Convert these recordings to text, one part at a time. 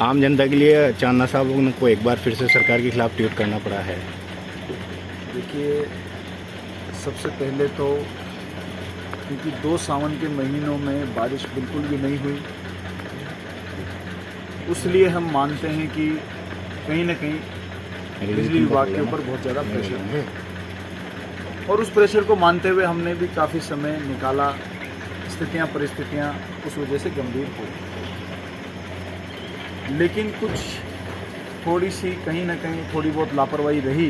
आम जनता के लिए चांदना साहब को एक बार फिर से सरकार के खिलाफ ट्वीट करना पड़ा है। देखिए, सबसे पहले तो क्योंकि 2 सावन के महीनों में बारिश बिल्कुल भी नहीं हुई, उसलिए हम मानते हैं कि कहीं ना कहीं बिजली विभाग के ऊपर बहुत ज़्यादा प्रेशर है और उस प्रेशर को मानते हुए हमने भी काफ़ी समय निकाला। परिस्थितियाँ उस वजह से गंभीर हो, लेकिन कुछ थोड़ी सी कहीं ना कहीं थोड़ी बहुत लापरवाही रही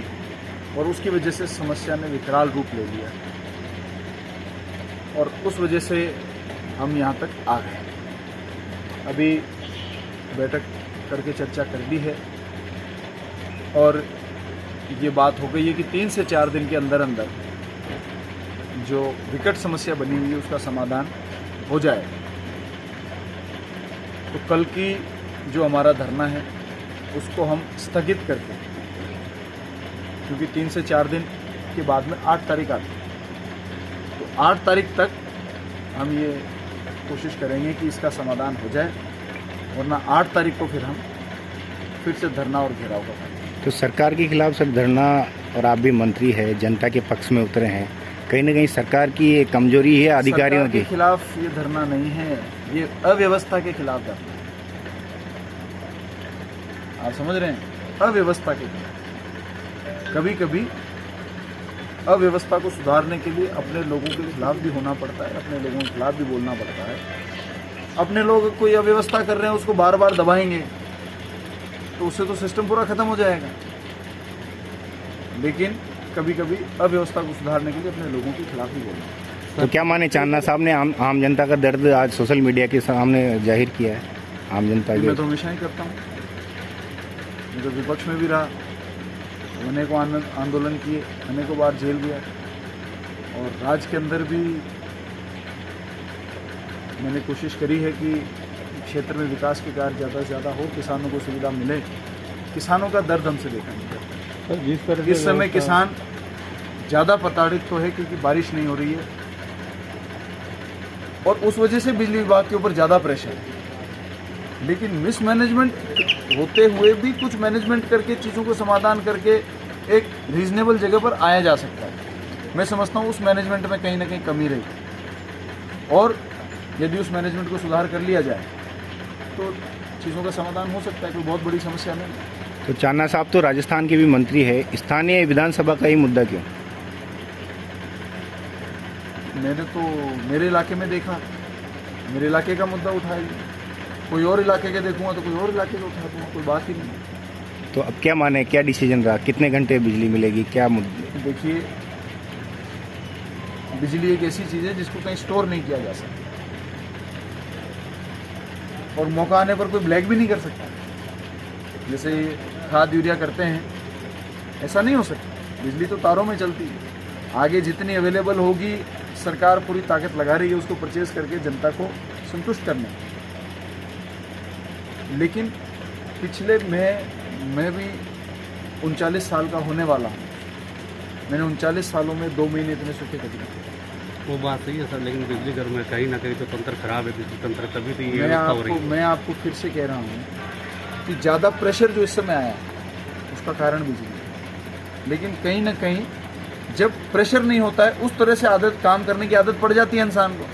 और उसकी वजह से समस्या ने विकराल रूप ले लिया और उस वजह से हम यहाँ तक आ गए। अभी बैठक करके चर्चा कर दी है और ये बात हो गई है कि 3 से 4 दिन के अंदर अंदर जो विकट समस्या बनी हुई है उसका समाधान हो जाए। तो कल की जो हमारा धरना है उसको हम स्थगित करके, क्योंकि 3 से 4 दिन के बाद में 8 तारीख आती है, तो 8 तारीख तक हम ये कोशिश करेंगे कि इसका समाधान हो जाए, वरना 8 तारीख को फिर हम फिर से धरना और घेराव करेंगे। तो सरकार के खिलाफ सर धरना, और आप भी मंत्री है, जनता के पक्ष में उतरे हैं, कहीं ना कहीं सरकार की ये कमजोरी है अधिकारियों की? सरकार के खिलाफ ये धरना नहीं है, ये अव्यवस्था के खिलाफ धरना। आप समझ रहे हैं, अव्यवस्था के खिलाफ। कभी कभी अव्यवस्था को सुधारने के लिए अपने लोगों के खिलाफ भी होना पड़ता है, अपने लोगों के खिलाफ भी बोलना पड़ता है। अपने लोग कोई अव्यवस्था कर रहे हैं उसको बार बार दबाएंगे तो उससे तो सिस्टम पूरा खत्म हो जाएगा। लेकिन कभी कभी अव्यवस्था को सुधारने के लिए अपने लोगों के खिलाफ ही बोलना। तो क्या माने, चांदना साहब ने आम जनता का दर्द आज सोशल मीडिया के सामने जाहिर किया है? आम जनता की मैं तो हमेशा ही करता हूँ, मैं तो विपक्ष में भी रहा, अनेकों आंदोलन किए, अनेकों बार जेल गया और राज्य के अंदर भी मैंने कोशिश करी है कि क्षेत्र में विकास के कार्य ज़्यादा से ज़्यादा हो, किसानों को सुविधा मिले। किसानों का दर्द हमसे देखा नहीं जाता। इस समय किसान ज़्यादा प्रताड़ित तो है क्योंकि बारिश नहीं हो रही है और उस वजह से बिजली विभाग के ऊपर ज़्यादा प्रेशर है। लेकिन मिसमैनेजमेंट होते हुए भी कुछ मैनेजमेंट करके चीज़ों को समाधान करके एक रीजनेबल जगह पर आया जा सकता है। मैं समझता हूँ उस मैनेजमेंट में कहीं ना कहीं कमी रही और यदि उस मैनेजमेंट को सुधार कर लिया जाए तो चीज़ों का समाधान हो सकता है, कोई बहुत बड़ी समस्या नहीं। तो चांदना साहब तो राजस्थान के भी मंत्री है, स्थानीय विधानसभा का ही मुद्दा क्यों? मैंने तो मेरे इलाके में देखा, मेरे इलाके का मुद्दा उठाएगी, कोई और इलाके के देखूंगा तो कोई और इलाके का उठा दूंगा, कोई बात ही नहीं। तो अब क्या माने, क्या डिसीजन रहा, कितने घंटे बिजली मिलेगी, क्या मुद्दे? देखिए, बिजली एक ऐसी चीज़ है जिसको कहीं स्टोर नहीं किया जा सकता और मौका आने पर कोई ब्लैक भी नहीं कर सकता। जैसे खाद यूरिया करते हैं, ऐसा नहीं हो सकता। बिजली तो तारों में चलती है, आगे जितनी अवेलेबल होगी सरकार पूरी ताकत लगा रही है उसको परचेज करके जनता को संतुष्ट करने। लेकिन पिछले मैं भी 39 साल का होने वाला हूँ, मैंने 39 सालों में 2 महीने इतने सूखे कभी नहीं। वो बात सही है सर, लेकिन बिजली घर में कहीं ना कहीं तो तंत्र खराब है, बिजली तंत्र, तभी तो ये हो रही है। मैं आपको फिर से कह रहा हूँ कि ज़्यादा प्रेशर जो इस समय आया उसका कारण बिजली है। लेकिन कहीं ना कहीं जब प्रेशर नहीं होता है, उस तरह से काम करने की आदत पड़ जाती है इंसान को,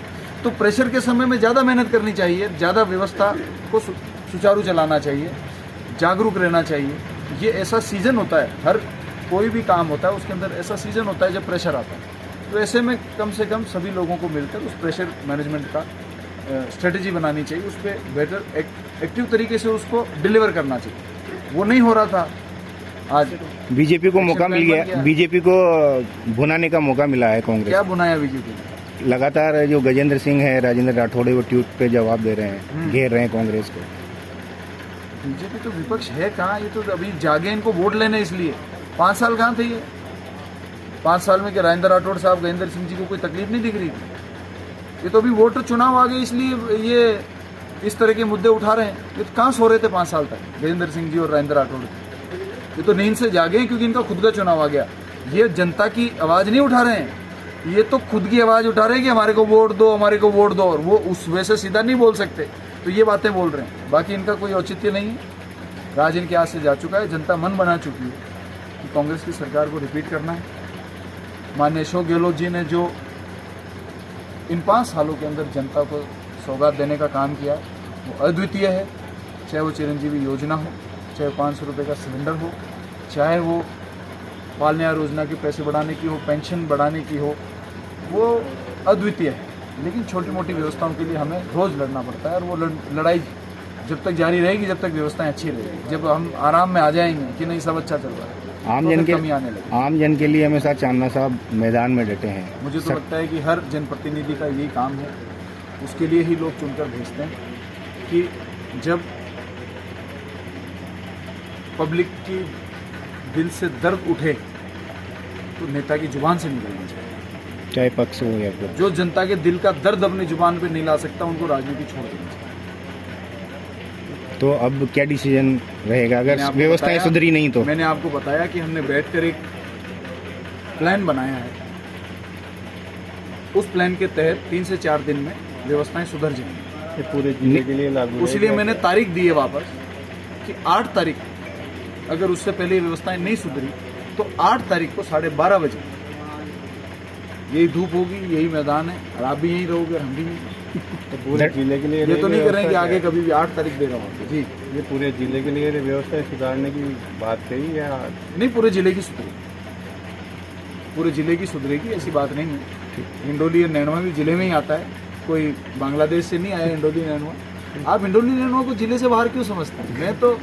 तो प्रेशर के समय में ज़्यादा मेहनत करनी चाहिए, ज़्यादा व्यवस्था को सुचारू चलाना चाहिए, जागरूक रहना चाहिए। ये ऐसा सीज़न होता है, हर कोई भी काम होता है उसके अंदर ऐसा सीज़न होता है जब प्रेशर आता है। तो ऐसे में कम से कम सभी लोगों को मिलकर उस प्रेशर मैनेजमेंट का स्ट्रेटजी बनानी चाहिए, उस पर बेटर एक्टिव तरीके से उसको डिलीवर करना चाहिए। वो नहीं हो रहा था। आज बीजेपी को मौका मिल गया, बीजेपी को भुनाने का मौका मिला है कांग्रेस। क्या बुनाया बीजेपी ने? लगातार जो गजेंद्र सिंह है, राजेंद्र राठौड़, वो ट्वीट पे जवाब दे रहे हैं, घेर रहे हैं कांग्रेस को। बीजेपी तो विपक्ष है कहाँ, ये तो अभी जागे इनको वोट लेने, इसलिए 5 साल कहाँ थे ये? 5 साल में क्या राजेंद्र राठौड़ साहब, गजेंद्र सिंह जी को कोई तकलीफ नहीं दिख रही थी? ये तो अभी वोटर चुनाव आ गए इसलिए ये इस तरह के मुद्दे उठा रहे हैं। ये तो कहाँ सो रहे थे 5 साल तक गजेंद्र सिंह जी और राजेंद्र राठौड़? ये तो नींद से जागे हैं क्योंकि इनका खुद का चुनाव आ गया। ये जनता की आवाज़ नहीं उठा रहे हैं, ये तो खुद की आवाज़ उठा रहे हैं कि हमारे को वोट दो, हमारे को वोट दो, और वो उस वैसे सीधा नहीं बोल सकते, तो ये बातें बोल रहे हैं। बाकी इनका कोई औचित्य नहीं है, राज इनके हाथ से जा चुका है। जनता मन बना चुकी है कि कांग्रेस की सरकार को रिपीट करना है। माननीय अशोक गहलोत जी ने जो इन 5 सालों के अंदर जनता को सौगात देने का काम किया वो अद्वितीय है। चाहे वो चिरंजीवी योजना हो, चाहे 500 रुपये का सिलेंडर हो, चाहे वो पालने योजना के पैसे बढ़ाने की हो, पेंशन बढ़ाने की हो, वो अद्वितीय है। लेकिन छोटी मोटी व्यवस्थाओं के लिए हमें रोज़ लड़ना पड़ता है, और वो लड़ाई जब तक जारी रहेगी, जब तक व्यवस्थाएं अच्छी रहेगी। जब हम आराम में आ जाएंगे कि नहीं सब अच्छा चल रहा है, आम जन के लिए हमेशा चांदना साहब मैदान में डटे हैं। मुझे तो लगता है कि हर जनप्रतिनिधि का यही काम है, उसके लिए ही लोग चुनकर भेजते हैं कि जब पब्लिक की दिल से दर्द उठे तो नेता की जुबान से निकलना चाहिए, चाहे पक्ष हो या फिर। जो जनता के दिल का दर्द अपनी जुबान पे नहीं ला सकता, उनको राजनीति छोड़ देनी चाहिए। तो अब क्या डिसीजन रहेगा अगर व्यवस्थाएं सुधरी नहीं तो? मैंने आपको बताया कि हमने बैठकर एक प्लान बनाया है, उस प्लान के तहत 3 से 4 दिन में व्यवस्थाएं सुधर जाएंगी। पूरे जिले के लिए लागू, इसलिए मैंने तारीख दी है वापस कि 8 तारीख, अगर उससे पहले व्यवस्थाएं नहीं सुधरी तो 8 तारीख को 12:30 बजे यही धूप होगी, यही मैदान है, और आप भी यहीं रहोगे और हम भी यहीं। तो पूरे जिले के लिए ये तो नहीं करेंगे कि आगे कभी भी 8 तारीख देगा वहाँ जी। ये पूरे जिले के लिए व्यवस्था सुधारने की बात कही या नहीं? पूरे जिले की सुधरेगी, पूरे जिले की सुधरेगी, ऐसी बात नहीं है। हिंडोली और नैनवा भी जिले में ही आता है, कोई बांग्लादेश से नहीं आया हिंडोली नैनवा। आप हिंडोली नैनवा को जिले से बाहर क्यों समझते हैं? मैं तो